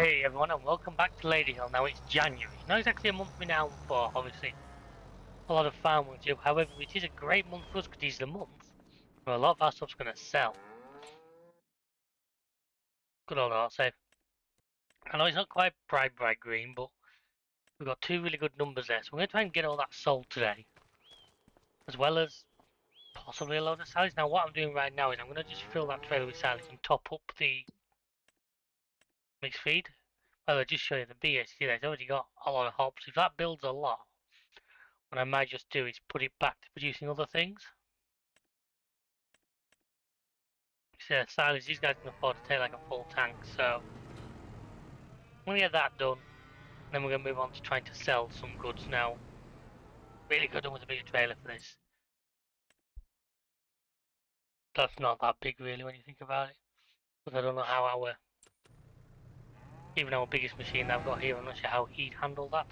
Hey everyone and welcome back to Ladyhill. Now it's January. Not exactly a month we're now for, obviously. A lot of farm will do. However, it is a great month for us because it's the month where a lot of our stuff's going to sell. Good old art save. I know it's not quite bright green, but we've got two really good numbers there. So we're going to try and get all that sold today. As well as possibly a load of salads. Now what I'm doing right now is I'm going to just fill that trailer with salads and top up the mixed feed. Well, I'll just show you the BSC there. It's already got a lot of hops. If that builds a lot, what I might just do is put it back to producing other things. So silage, these guys can afford to take like a full tank, so I'm gonna get that done. Then we're gonna move on to trying to sell some goods now. Really good done with a bigger trailer for this. That's not that big really when you think about it. But I don't know how even our biggest machine that I've got here, I'm not sure how he'd handle that.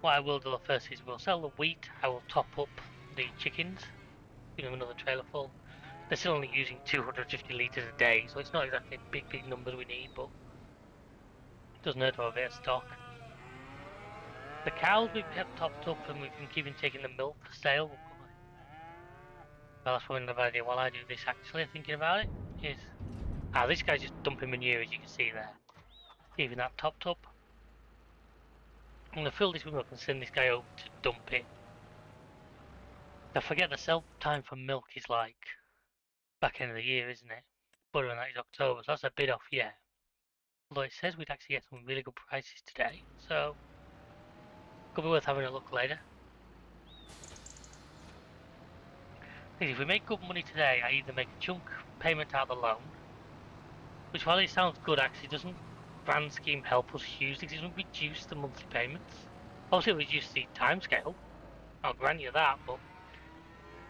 What I will do first is we'll sell the wheat, I will top up the chickens, give them another trailer full. They're still only using 250 litres a day, so it's not exactly big numbers we need, but it doesn't hurt to have a bit of stock. The cows we've kept topped up and we've been keeping taking the milk for sale. Well, that's probably another idea while I do this actually, thinking about it, is... this guy's just dumping manure as you can see there. Leaving that topped up. I'm going to fill this with milk and send this guy over to dump it. I forget the sell time for milk is like back end of the year, isn't it? Butter and that is October, so that's a bit off yet. Although it says we'd actually get some really good prices today, so could be worth having a look later. If we make good money today, I either make a chunk payment out of the loan, which while it sounds good actually doesn't grand scheme help us hugely because it doesn't reduce the monthly payments. Obviously it'll reduce the timescale, I'll grant you that, but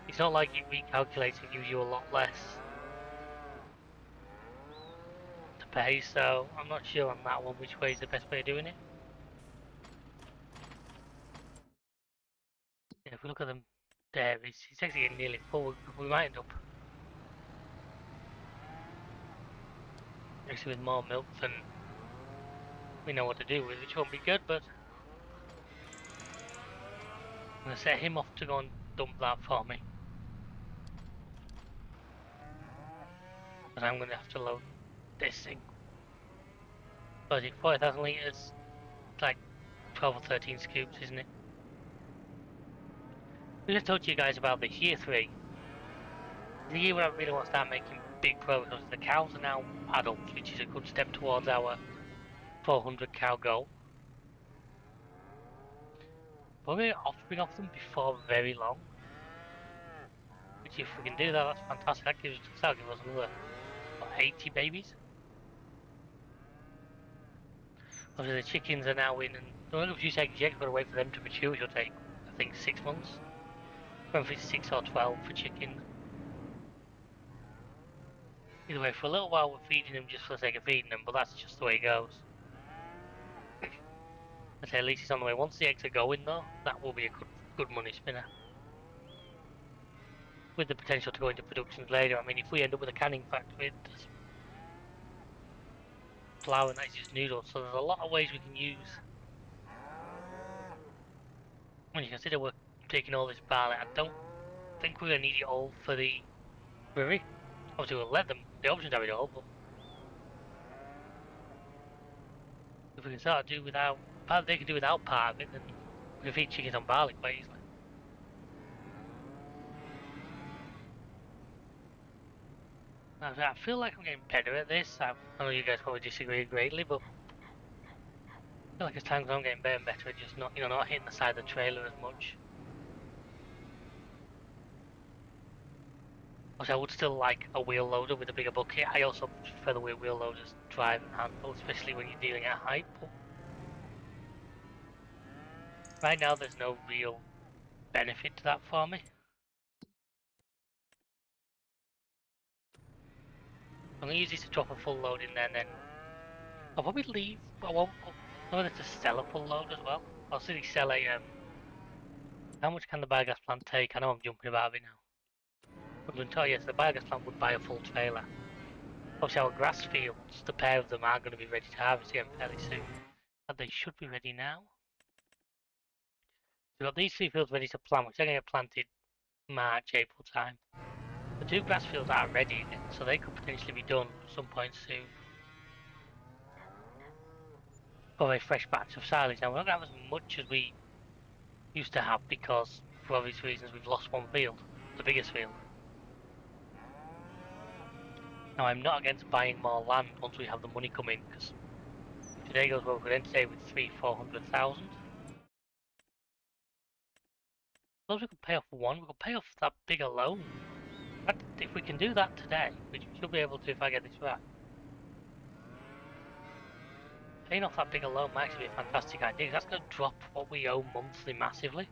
it's not like it recalculates and gives you a lot less to pay, so I'm not sure on that one which way is the best way of doing it. Yeah, if we look at them there, it's actually getting nearly full. We might end up actually with more milk than we know what to do with, which won't be good, but I'm going to set him off to go and dump that for me. Because I'm going to have to load this thing. What is it, 40,000 litres? It's like 12 or 13 scoops, isn't it? I just told you guys about the year 3. The year where I really want to start making big progress. The cows are now adults, which is a good step towards our 400 cow goal. We're going to offspring off them before very long. Which if we can do that, that's fantastic. That'll give us another, what, 80 babies? Obviously the chickens are now in, and the only few eggs yet, got to wait for them to mature, which will take, I think, 6 months. I don't know if it's 6 or 12 for chickens. Either way, for a little while we're feeding them just for the sake of feeding them, but that's just the way it goes. I say at least it's on the way. Once the eggs are going though, that will be a good money spinner. With the potential to go into productions later. I mean, if we end up with a canning factory, there's flour and that's just noodles, so there's a lot of ways we can use. When you consider we're taking all this barley, I don't think we're going to need it all for the brewery. Obviously we'll let them, the options have it all, but if we can start to do without, they can do without part of it, then we can feed chickens on barley quite easily. I feel like I'm getting better at this. I know you guys probably disagree greatly, but I feel like as time goes on, I'm getting better and better at just not hitting the side of the trailer as much. Also, I would still like a wheel loader with a bigger bucket. I also prefer the way wheel loaders drive and handle, especially when you're dealing at height. But right now, there's no real benefit to that for me. I'm going to use this to drop a full load in there, and then I'll probably leave. I won't whether to sell a full load as well. I'll simply sell a. How much can the biogas plant take? I know I'm jumping about it now. I'm going to tell you, yes, the biogas plant would buy a full trailer. Obviously our grass fields, the pair of them are going to be ready to harvest again fairly soon. But they should be ready now. We've got these 3 fields ready to plant, which are going to get planted March, April time. The 2 grass fields are ready again, so they could potentially be done at some point soon. For a fresh batch of silage. Now we're not going to have as much as we used to have because, for obvious reasons, we've lost one field, the biggest field. Now I'm not against buying more land once we have the money come in, because if today goes well, we could end today with 300,000-400,000. Suppose we could pay off one, we could pay off that bigger loan. But if we can do that today, which we should be able to if I get this right, paying off that bigger loan might actually be a fantastic idea, because that's going to drop what we owe monthly massively.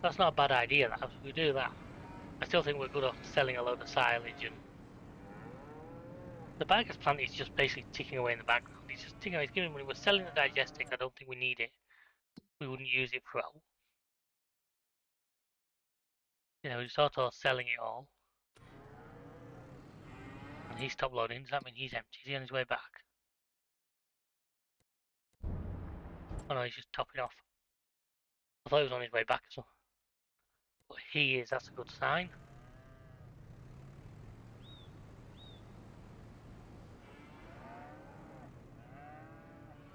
That's not a bad idea, that if we do that. I still think we're good off selling a load of silage, and the biogas plant is just basically ticking away in the background. It's just ticking away, it's giving money. We're selling the digestic, I don't think we need it. We wouldn't use it for all. You know, we're sort of selling it all. And he stopped loading, does that mean he's empty? Is he on his way back? Oh no, he's just topping off. I thought he was on his way back, so. But he is, that's a good sign.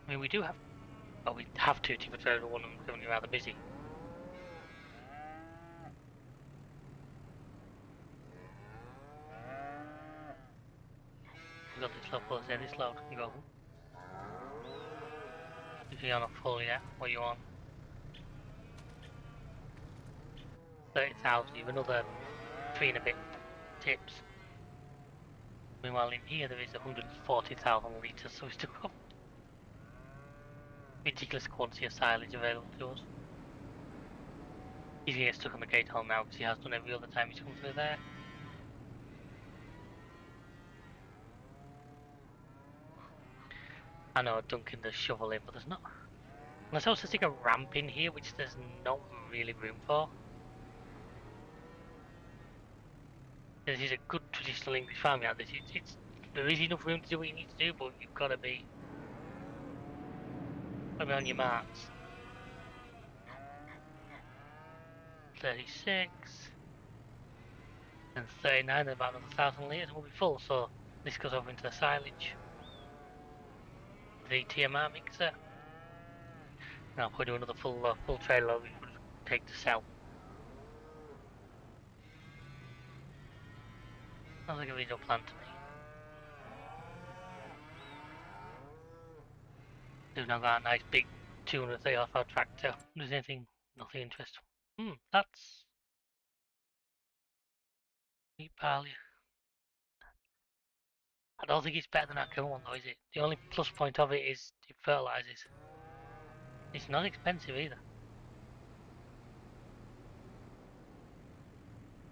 I mean, we do have, well, we have 2 tickets for everyone, and we're currently rather busy. We've got this load, plus there, this load can go. If you're not full yet, what are you on? 30,000, you have another 3 and a bit tips. Meanwhile in here there is 140,000 litres, so we still got ridiculous quantity of silage available to us. He's going to get stuck on the gate hole now because he has done every other time he's come through there. I know dunking the shovel in, but there's not. Unless I was to stick a ramp in here, which there's not really room for. This is a good traditional English farmyard. There is enough room to do what you need to do, but you've got to be on your marks. 36 and 39, about another 1,000 litres, and we'll be full. So this goes over into the silage, the TMR mixer. Now I'll put in another full trailer we would take to sell. Sounds like a real plan to me. We've now got a nice big 230 horsepower tractor. There's anything, nothing interesting. That's neat pal. I don't think it's better than our current one though, is it? The only plus point of it is it fertilises. It's not expensive either.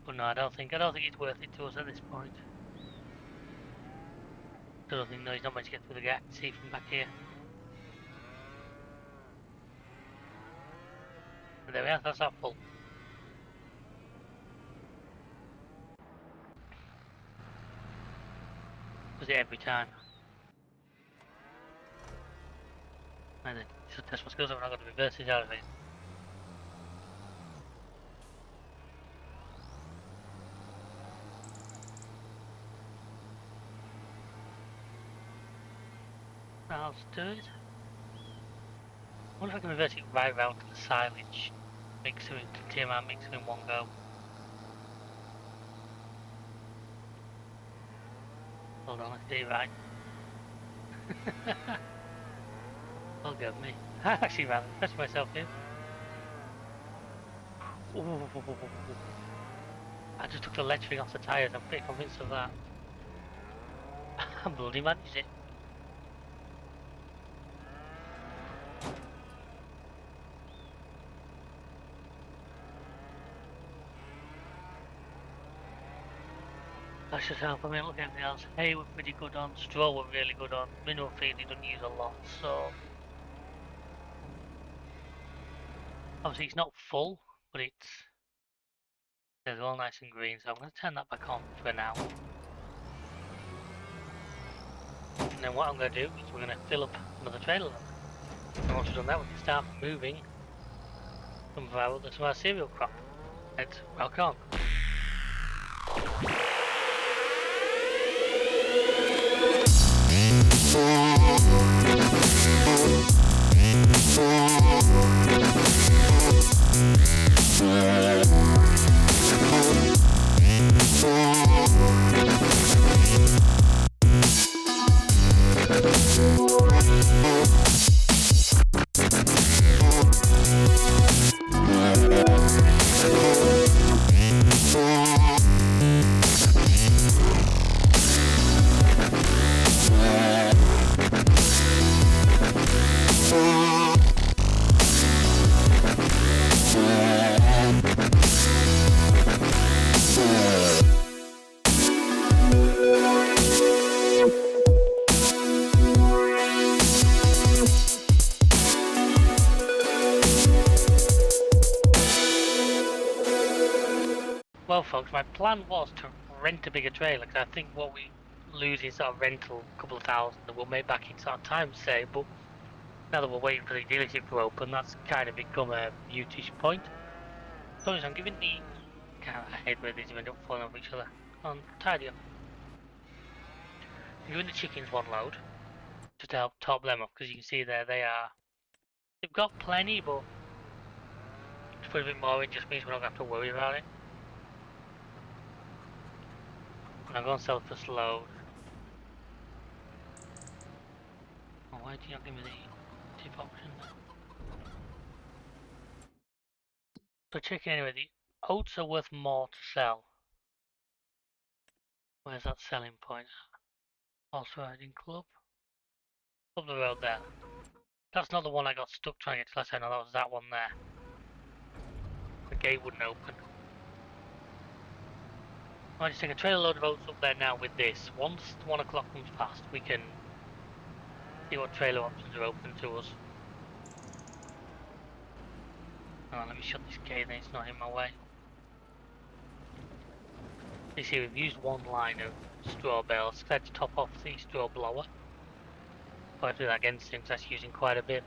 But no, I don't think it's worth it to us at this point. I don't think, no, he's not meant to get through the gap. See from back here. And there we are, that's our full. Does it every time. And then just test my skills, I'm not going to reverse it out of it. I'll just do it. I wonder if I can reverse it right round to the silage mixer into TMR mixer in one go. Hold on, let's get it right. Oh god me. I actually rather impressed myself here. Ooh. I just took the ledge thing off the tyres, I'm pretty convinced of that. I bloody managed it. That should help. I mean, look at everything else. Hay we're pretty good on, straw we're really good on, mineral feed he doesn't use a lot, so... Obviously it's not full, but they're all nice and green, so I'm going to turn that back on for now. And then what I'm going to do is we're going to fill up another trailer load. And once we've done that, we can start moving some of our cereal crop. Let's rock on. Well folks, my plan was to rent a bigger trailer, because I think what we lose in sort of rental, a couple of thousand, that we'll make back in sort of time save, but now that we're waiting for the dealership to open, that's kind of become a mutish point. So I'm giving the... I hate where these end up falling off each other. On tidy up. I'm giving the chickens one load, just to help top them up, because you can see there, they've got plenty, but to put a bit more in just means we're not going to have to worry about it. And I'm going to sell the first load. Oh, why do you not give me the tip option? So chicken anyway, the oats are worth more to sell. Where's that selling point? Also riding club. Up the road there. That's not the one I got stuck trying to get to last time, no, that was that one there. The gate wouldn't open. I'll just take a trailer load of oats up there now with this. Once 1 o'clock comes past, we can see what trailer options are open to us. Oh, let me shut this gate then it's not in my way. You see, we've used one line of straw bales, because I had to top off the straw blower. I'll have to do that again soon, because that's using quite a bit.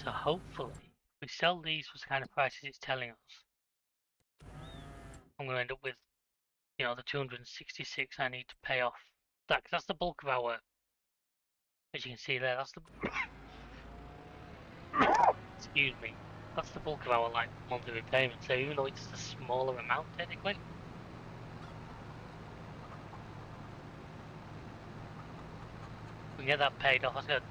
So hopefully, if we sell these for the kind of prices it's telling us, I'm going to end up with, you know, the 266 I need to pay off. That's the bulk of our, as you can see there, that's the, excuse me, that's the bulk of our like monthly repayment, so even though it's a smaller amount technically, we get that paid off, that's going to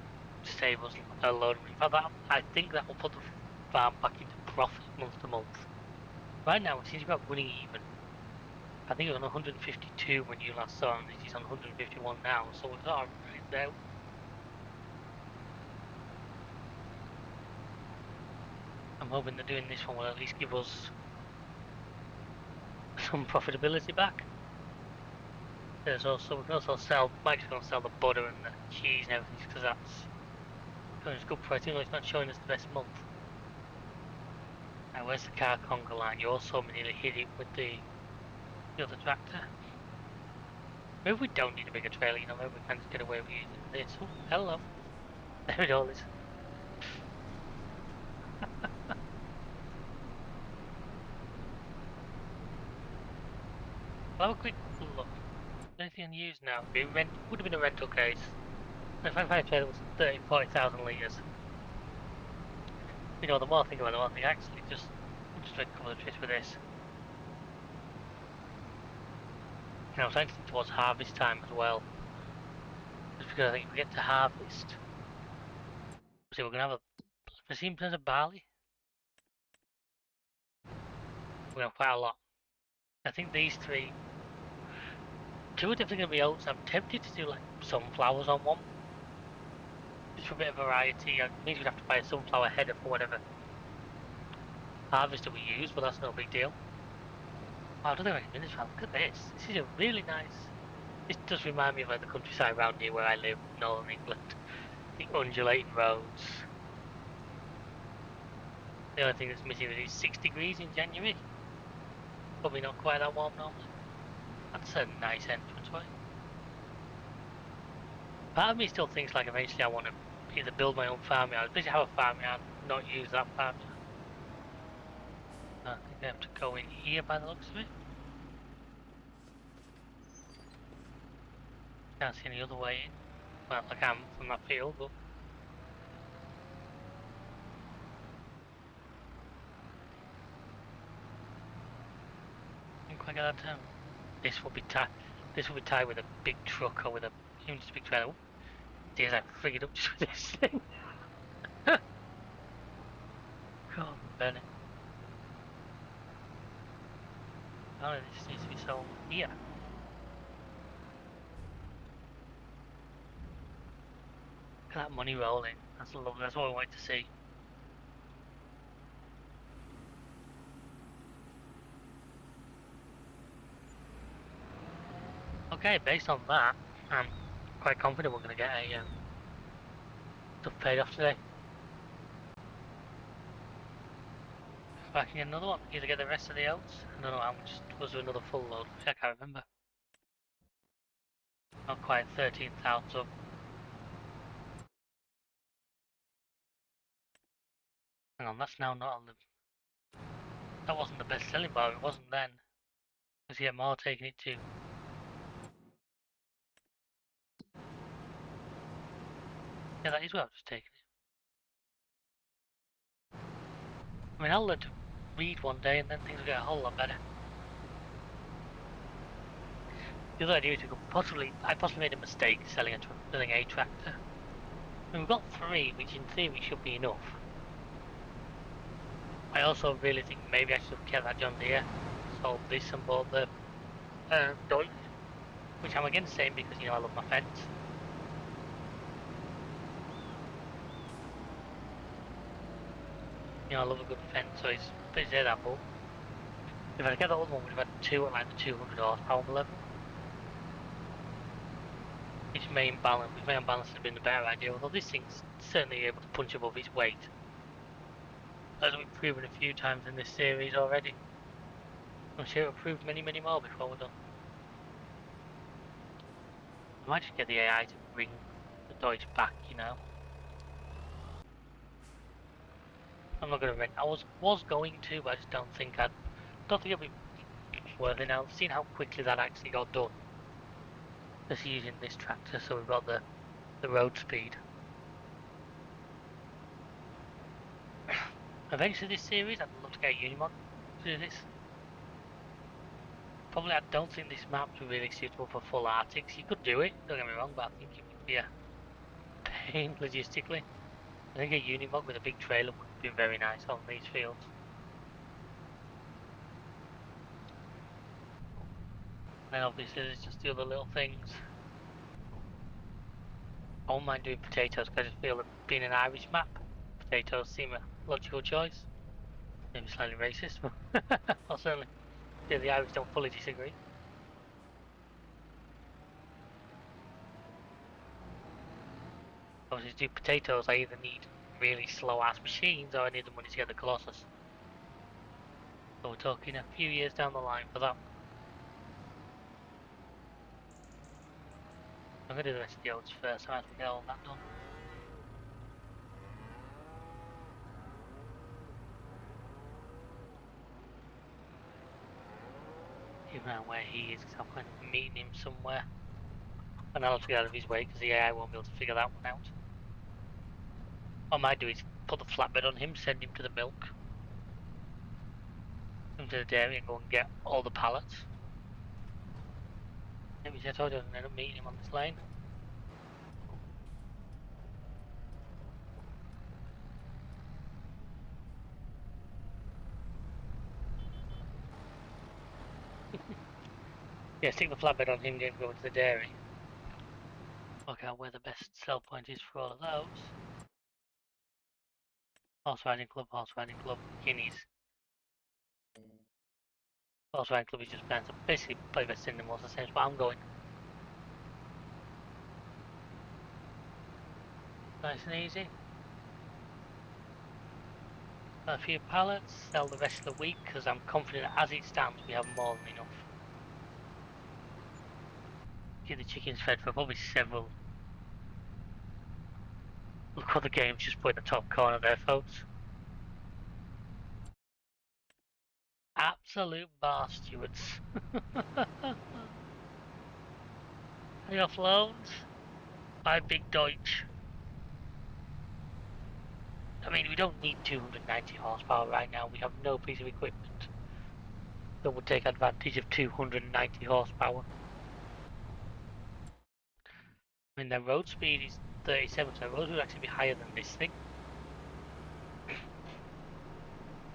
save us a load of money. In fact, I think that will put the farm back into profit month to month. Right now, it seems to be about running even. I think it was on 152 when you last saw him, he's on 151 now, so we're sort of right there. I'm hoping that doing this one will at least give us some profitability back. There's also, we can also sell, Mike's going to sell the butter and the cheese and everything, because that's showing us good price, even though it's not showing us the best month. Now where's the car conga line? You also nearly hit it with the other tractor. Maybe we don't need a bigger trailer, you know, maybe we can just get away with using this. Oh, hello. There it all is. I'll have a quick look. Anything used now? Would have been a rental case. If I find a trailer that was 40,000 litres. You know, the more I think about it, the more I think actually I'm just doing a couple of trips with this. You know, I was thinking towards harvest time as well. Just because I think if we get to harvest, see, we're going to have a seen tons of barley. We're going to have quite a lot. I think these three, two are definitely going to be oats. I'm tempted to do like sunflowers on one. Just for a bit of variety. It means we'd have to buy a sunflower header for whatever harvester we use, but that's no big deal. Oh, I don't think I can do this one. Look at this. This is a really nice This does remind me of like the countryside around here where I live, northern England. The undulating roads. The only thing that's missing is 6 degrees in January. Probably not quite that warm normally. That's a nice entrance way. Part of me still thinks like eventually I want to either build my own farmyard, especially have a farmyard, not use that farmyard. I think I have to go in here by the looks of it. Can't see any other way in. Well, I can from that field, but didn't quite get that turn. This will be tied. This will be tied with a big truck or with a even just a big trailer. Dear, I frigged up just with this thing. God, Bennett. Oh, this needs to be sold here. Look at that money rolling. That's lovely. That's what I want to see. Okay, based on that, I'm quite confident we're going to get a stuff paid off today. If I can get another one, either get the rest of the oats. I don't know how much was there another full load. I can't remember. Not quite 13,000 up. Hang on, that's now not on the. That wasn't the best selling bar. It wasn't then. Because yeah, more taking it too. Yeah, that is where I've just taken it. I mean, I'll learn to read one day and then things will get a whole lot better. The other idea is we could I possibly made a mistake selling a tractor. I mean, we've got 3, which in theory should be enough. I also really think maybe I should have kept that John Deere, sold this and bought the Dodge, which I'm again saying because, you know, I love my fence. You know, I love a good fence, so it's pretty say that, but if I get the other one, we'd have had 2 at like the 200 horsepower level. Which may unbalance have been a better idea, although this thing's certainly able to punch above its weight. As we've proven a few times in this series already. I'm sure it'll prove many, many more before we're done. I might just get the AI to bring the Dodge back, you know. I'm not going to rent. I was going to, but I just don't think it'll be worth it now. I've seen how quickly that actually got done. Just using this tractor, so we've got the road speed. Eventually this series, I'd love to get a Unimog to do this. Probably I don't think this map's really suitable for full Arctics. You could do it, don't get me wrong, but I think it would be a pain logistically. I think a Unimog with a big trailer would be very nice on these fields. And then obviously there's just the other little things. I don't mind doing potatoes because I just feel that being an Irish map, potatoes seem a logical choice. Maybe slightly racist, but well, certainly the Irish don't fully disagree. Obviously to do potatoes I either need really slow ass machines or I need the money to get the Colossus. So we're talking a few years down the line for that. I'm going to do the rest of the oats first, so I have to get all that done. Even out where he is, because I'm going to meet him somewhere. And I'll have to get out of his way, because the AI won't be able to figure that one out. What I might do is put the flatbed on him, send him to the milk. Him to the dairy and go and get all the pallets. Maybe I told you I was going to end up meeting him on this lane. Yeah, stick the flatbed on him, get him going to the dairy. Work out where the best sell point is for all of those. Horse riding club, guineas. Horse riding club is just banned, so basically play best in the most the same spot I'm going. Nice and easy. A few pallets, sell the rest of the week because I'm confident as it stands we have more than enough. Get the chickens fed for probably several. Look what the game's just put in the top corner there, folks. Absolute bar stewards. Pay off loans. Buy big Deutsch. I mean, we don't need 290 horsepower right now. We have no piece of equipment that would take advantage of 290 horsepower. I mean, their road speed is 37, so roads would actually be higher than this thing.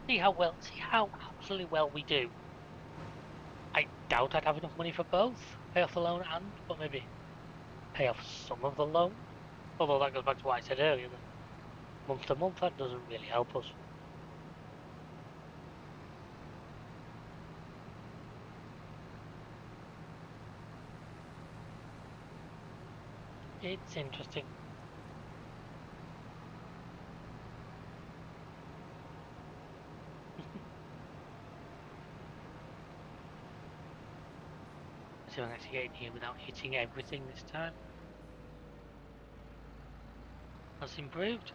See how absolutely well we do. I doubt I'd have enough money for both. Pay off the loan but maybe pay off some of the loan. Although that goes back to what I said earlier, that month to month, that doesn't really help us. It's interesting. So I'm actually getting here without hitting everything this time. That's improved.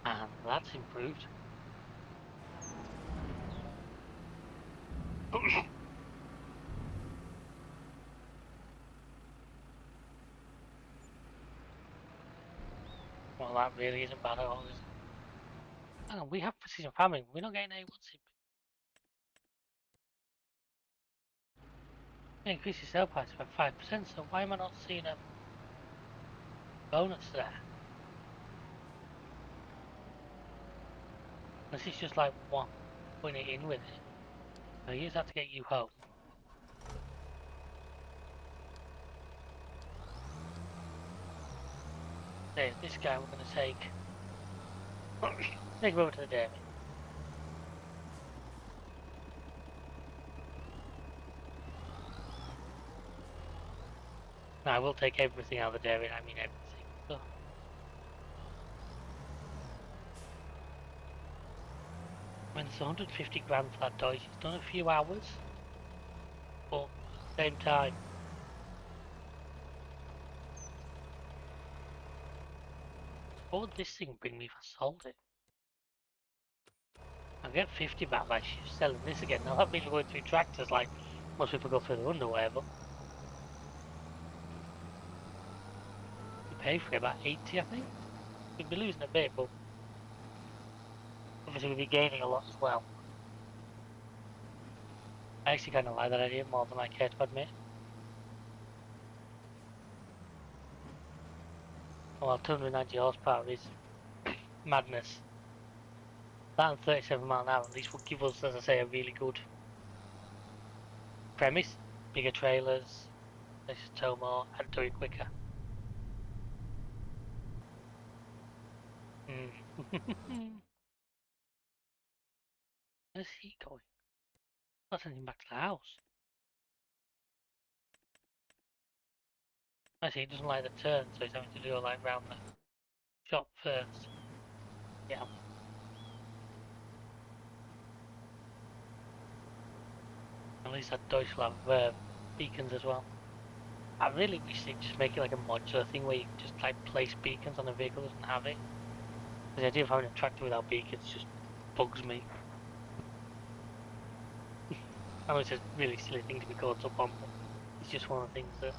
And that's improved. Well, that really isn't bad at all, is it? Hang on, we have precision farming. We're not getting A1C. We increased the sale price by 5%, so why am I not seeing a bonus there? This is just like one, putting it in with it. So you just have to get you home. There's this guy we're going to take. Take him over to the dairy. No, I will take everything out of the dairy, I mean everything. So. I mean, it's 150 grand for that Deutsch. It's done a few hours, but at the same time, what would this thing bring me if I sold it? I'll get 50 back by selling this again. Now that means we're going through tractors like most people go through their underwear, but we pay for it about 80, I think. We'd be losing a bit, but obviously we'd be gaining a lot as well. I actually kind of like that idea more than I care to admit. Well, 290 horsepower is madness. That and 37 mile an hour at least will give us, as I say, a really good premise. Bigger trailers, let's just tow more and do it quicker. Where's he going? I'll send him back to the house. I see, he doesn't like the turn, so he's having to do it like round the shop first. Yeah. At least that Deutsch will have beacons as well. I really wish they'd just make it like a modular thing where you can just like place beacons on a vehicle that doesn't have it. The idea of having a tractor without beacons just bugs me. I know it's a really silly thing to be caught up on, but it's just one of the things that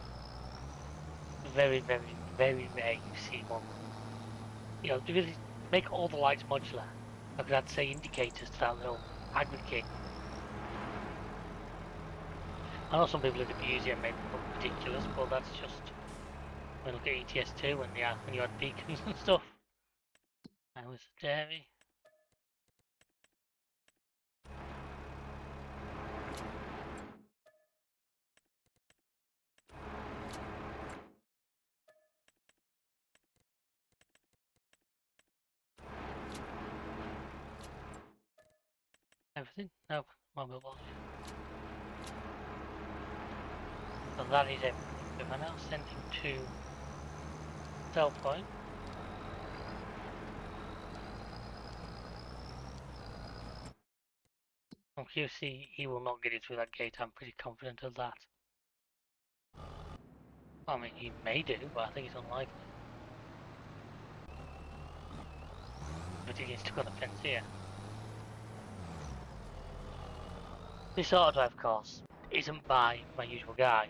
very, very, very rare you see one. You know, to really make all the lights modular. I could add, say, indicators to that little aggregate. I know some people would abuse it and make it look ridiculous, but that's just when you look at ETS2 when you add beacons and stuff. I was the dairy. Everything? No, mobile volume. So that is everything. If I now send him to sell point, on QC he will not get it through that gate, I'm pretty confident of that. I mean, he may do, but I think it's unlikely. But he needs to go on the fence here. This auto drive course isn't by my usual guy.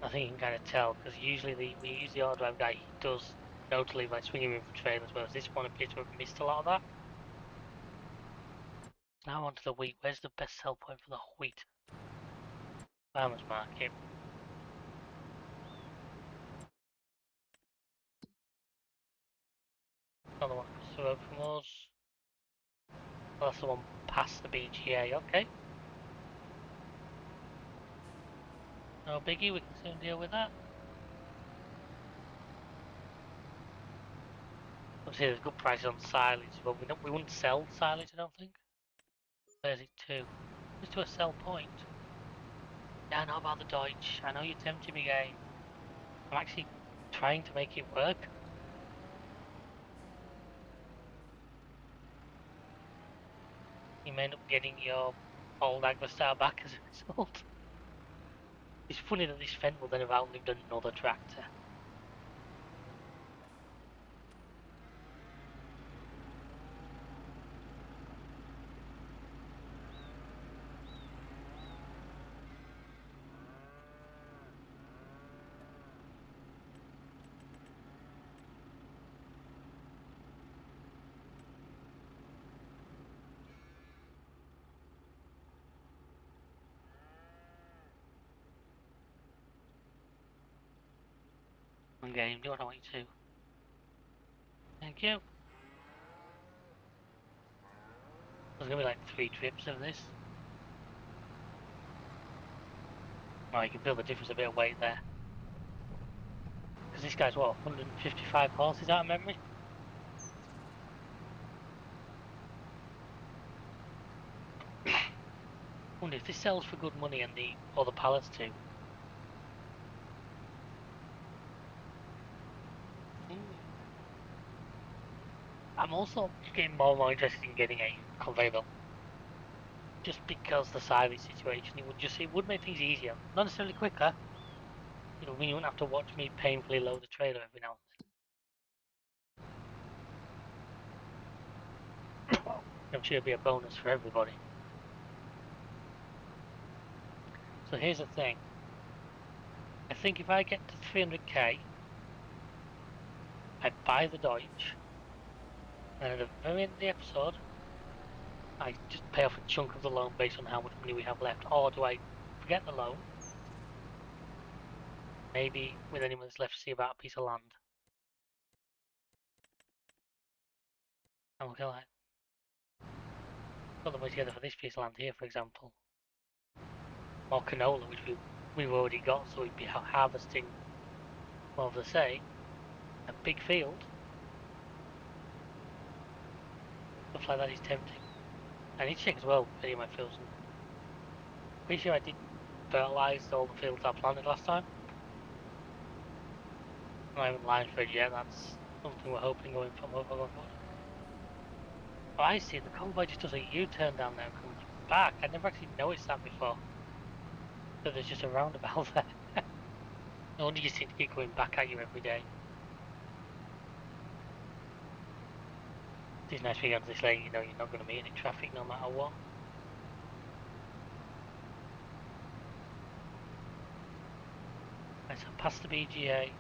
I think you can kind of tell, because usually when you use the auto drive guy, he does notably like swing him in for trailers, whereas this one appears to have missed a lot of that. Now onto the wheat. Where's the best sell point for the wheat? Farmers market. Another one across the road from us. Well, that's the one past the BGA, okay. No biggie, we can soon deal with that. Obviously there's good prices on silage, but we wouldn't sell silage, I don't think. Where's it to? Just to a sell point. Yeah, I know about the Deutsch. I know you're tempting me, game. I'm actually trying to make it work. You may end up getting your old Agmastar back as a result. It's funny that this Fendt will then have outlived another tractor. One game, do what I want you to. Thank you. There's gonna be like 3 trips of this. Oh, you can feel the difference a bit of weight there. Because this guy's what, 155 horses out of memory? Wonder if this sells for good money and the other pallets too. I'm also getting more and more interested in getting a conveyor belt. Just because the silage situation, it would make things easier. Not necessarily quicker. You know, you wouldn't have to watch me painfully load the trailer every now and then. I'm sure it'd be a bonus for everybody. So here's the thing. I think if I get to 300k, I buy the Deutsch, and at the very end of the episode, I just pay off a chunk of the loan based on how much money we have left. Or do I forget the loan? Maybe with anyone that's left to see about a piece of land. And we'll go like, put the money together for this piece of land here, for example. Or canola, which we've already got, so we'd be harvesting, well, they say, a big field. Stuff like that is tempting. I need to check as well if any of my fields. Pretty sure I did fertilise all the fields I planted last time. I haven't lined for it yet, that's something we're hoping going forward. Oh, I see, the convoy just does a U-turn down there and comes back. I never actually noticed that before. So there's just a roundabout there. No wonder you seem to keep going back at you every day. It's nice being onto this lane, you know you're not going to meet any traffic no matter what. Right, so past the BGA.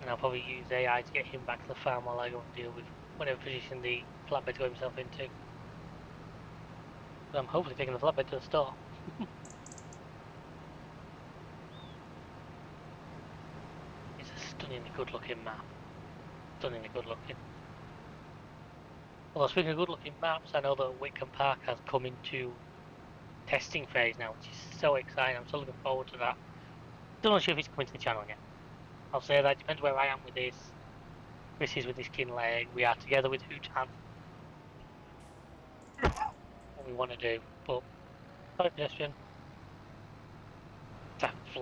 And I'll probably use AI to get him back to the farm while I go and deal with whatever position the flatbed got himself into. But I'm hopefully taking the flatbed to the store. It's a stunningly good looking map. Stunningly good looking. Although speaking of good looking maps, I know that Whitcomb Park has come into testing phase now, which is so exciting. I'm so looking forward to that. Still not sure if it's coming to the channel yet. I'll say that depends where I am with this. This is with this Kinley. We are together with Hootan. What we want to do, but sorry, pedestrian.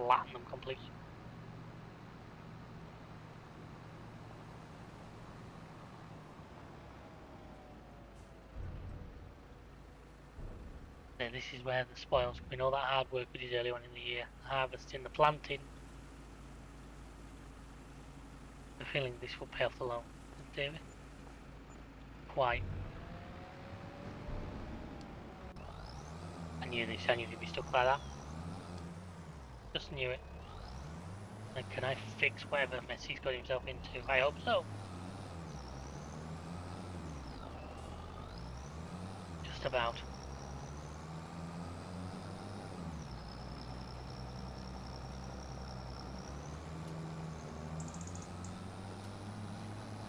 flatten them completely. Then this is where the spoils come in, all that hard work we did earlier on in the year, the harvesting, the planting. I'm feeling this will pay off the loan, David. Quite. I knew this, I knew he'd be stuck like that. Just knew it. And can I fix whatever mess he's got himself into? I hope so. Just about.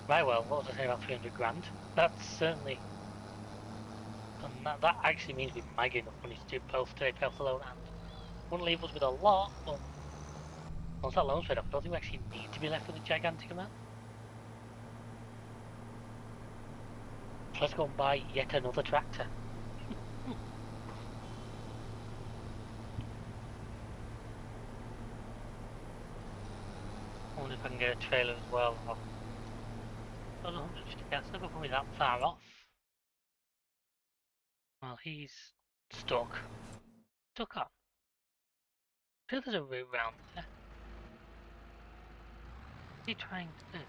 Right, well, what was I saying about 300 grand? That's certainly... And that actually means we might get enough money to do both today, pay off the loan, and wouldn't leave us with a lot, but once that loan's paid off, I don't think we actually need to be left with a gigantic amount. So let's go and buy yet another tractor. I wonder if I can get a trailer as well. I don't know, it's never going to be that far off. Well, he's stuck. Stuck on. I feel there's a route round there. What's he trying to do?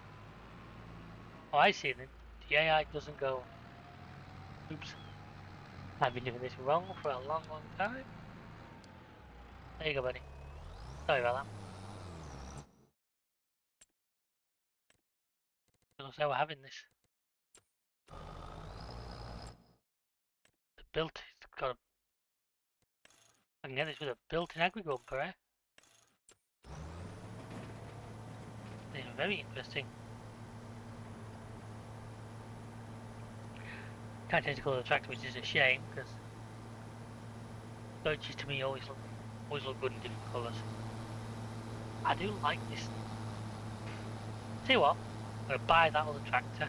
Oh, I see then. The AI doesn't go. Oops. I've been doing this wrong for a long, long time. There you go, buddy. Sorry about that. Looks like we're having this. The built, it's got a... I can get this with a built-in agri-bumper, eh? This is very interesting. Can't change the colour of the tractor, which is a shame, because birches to me always look good in different colours. I do like this. Tell you what, I'm going to buy that other tractor.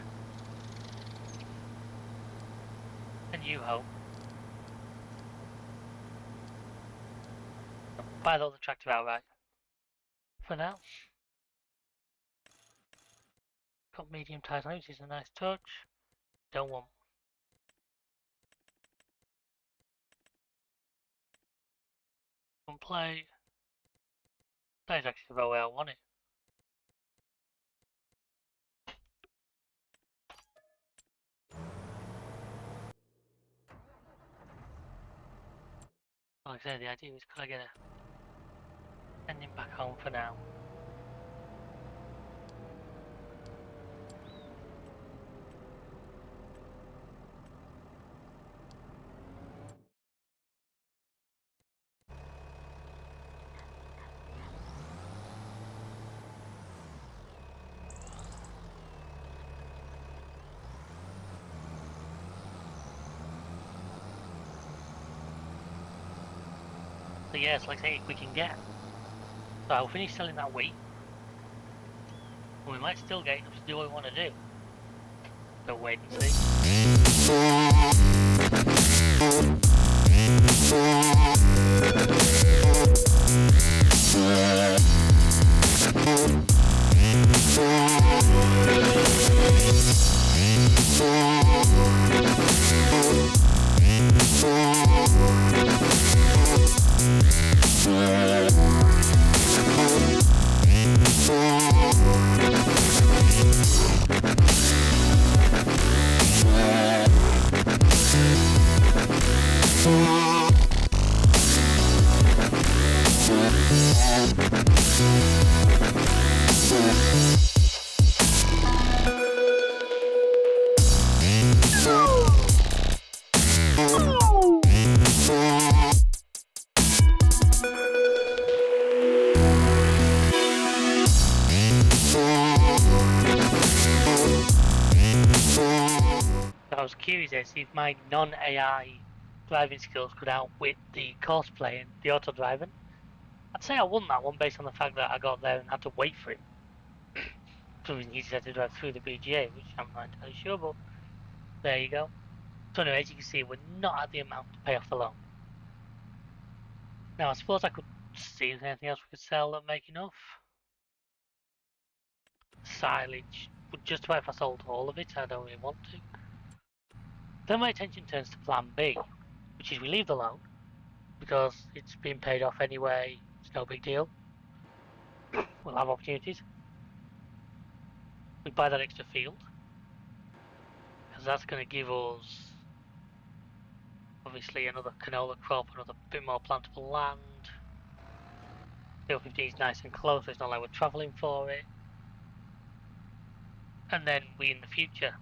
And you hope. I'll buy the other tractor outright. For now. Got medium tyres on it, which is a nice touch. Don't want. One play. That is actually the way I want it. Like I said, the idea is could I get a send him back home for now. So yeah, it's like say if we can get. So I'll finish selling that wheat. And we might still get enough to do what we want to do. So wait and see. I was curious to see if my non-AI driving skills could outwit the cosplay and the auto driving. I'd say I won that one based on the fact that I got there and had to wait for him. So he had to drive through the BGA, which I'm not entirely sure, but there you go. So anyway, as you can see, we're not at the amount to pay off the loan. Now I suppose I could see if there's anything else we could sell that make enough. Silage would just about if I sold all of it. I don't really want to. Then my attention turns to plan B, which is we leave the loan because it's been paid off anyway. It's no big deal. We'll have opportunities. We buy that extra field because that's going to give us obviously another canola crop, another bit more plantable land. Field 15 is nice and close, so it's not like we're travelling for it. And then we in the future,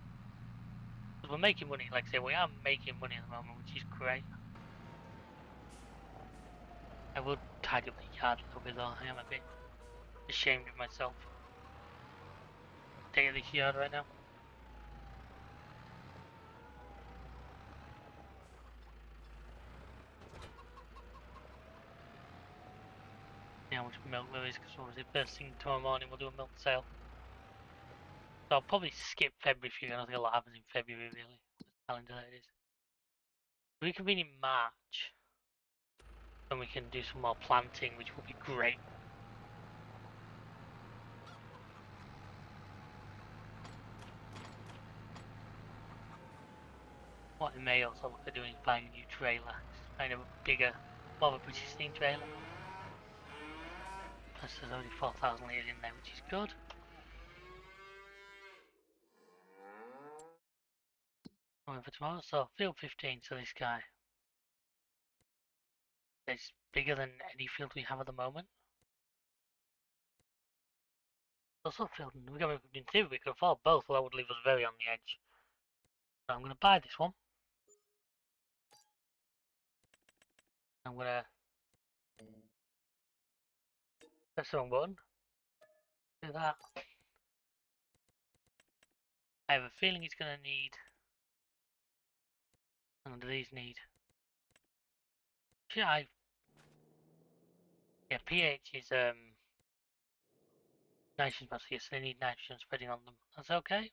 because we're making money, like I say, we are making money at the moment, which is great. I would tidy up the yard a little bit though. I am a bit ashamed of myself. Take this yard right now. See how much milk there is, because obviously first thing tomorrow morning we'll do a milk sale. So I'll probably skip February for you. I don't think a lot happens in February really. Calendar that it is. Reconvene in March. Then we can do some more planting, which will be great. What I may also look at doing is buying a new trailer. Kind of a bigger, more of a British themed trailer. Plus there's only 4,000 litres in there, which is good. Coming for tomorrow, so field 15, so this guy. It's bigger than any field we have at the moment. Also field, in theory we could afford both, well that would leave us very on the edge. So I'm going to buy this one. I'm going to press the wrong button. Do that. I have a feeling it's going to need... What do these need? Yeah, pH is nitrogen phosphorus, so they need nitrogen spreading on them. That's okay.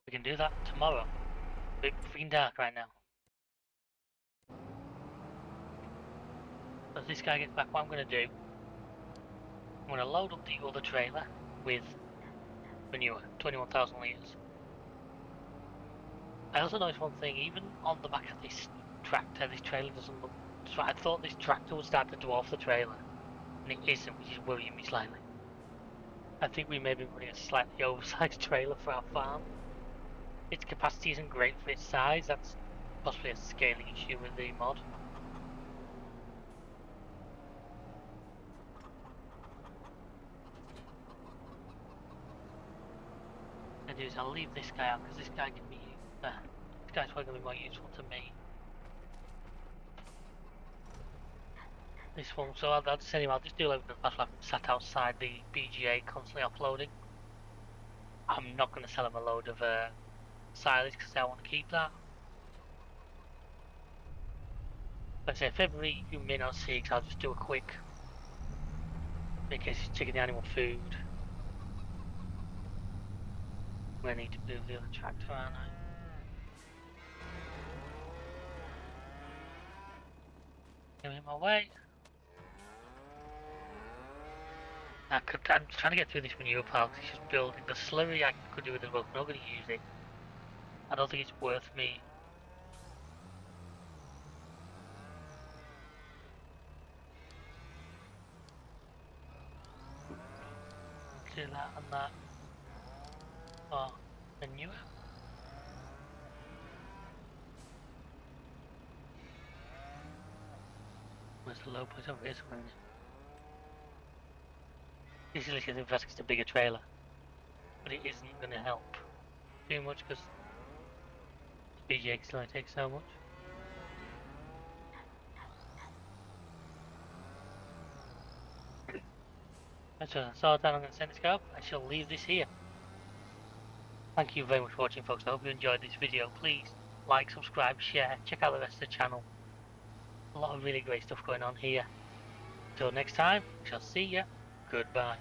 We can do that tomorrow. It's freaking dark right now. As this guy gets back, what I'm going to do, I'm going to load up the other trailer with manure, 21,000 litres. I also noticed one thing, even on the back of this tractor, this trailer doesn't look... So I thought this tractor would start to dwarf the trailer, and it isn't, which is worrying me slightly. I think we may be running a slightly oversized trailer for our farm. Its capacity isn't great for its size, that's possibly a scaling issue with the mod. What I'll do is I'll leave this guy out, because this guy can be... this guy's probably going to be more useful to me. This one, so I'll just send him, I'll just do like the past, like sat outside the BGA constantly uploading. I'm not going to sell him a load of silage because I want to keep that. Like I say, February you may not see because I'll just do a quick, in case he's taking the animal food. I'm going to need to move the other tractor, aren't I? Get in my way. I'm trying to get through this manure pile because it's just building. The slurry I could do with it, but I'm not going to use it. I don't think it's worth me. Do that and that. Oh, manure. Where's the low point? Over here somewhere. This is literally just a bigger trailer, but it isn't going to help too much because the BGA can only take so much. So then I'm going to send this guy up. I shall leave this here. Thank you very much for watching, folks. I hope you enjoyed this video. Please like, subscribe, share, check out the rest of the channel. A lot of really great stuff going on here. Till next time, we shall see ya. Goodbye.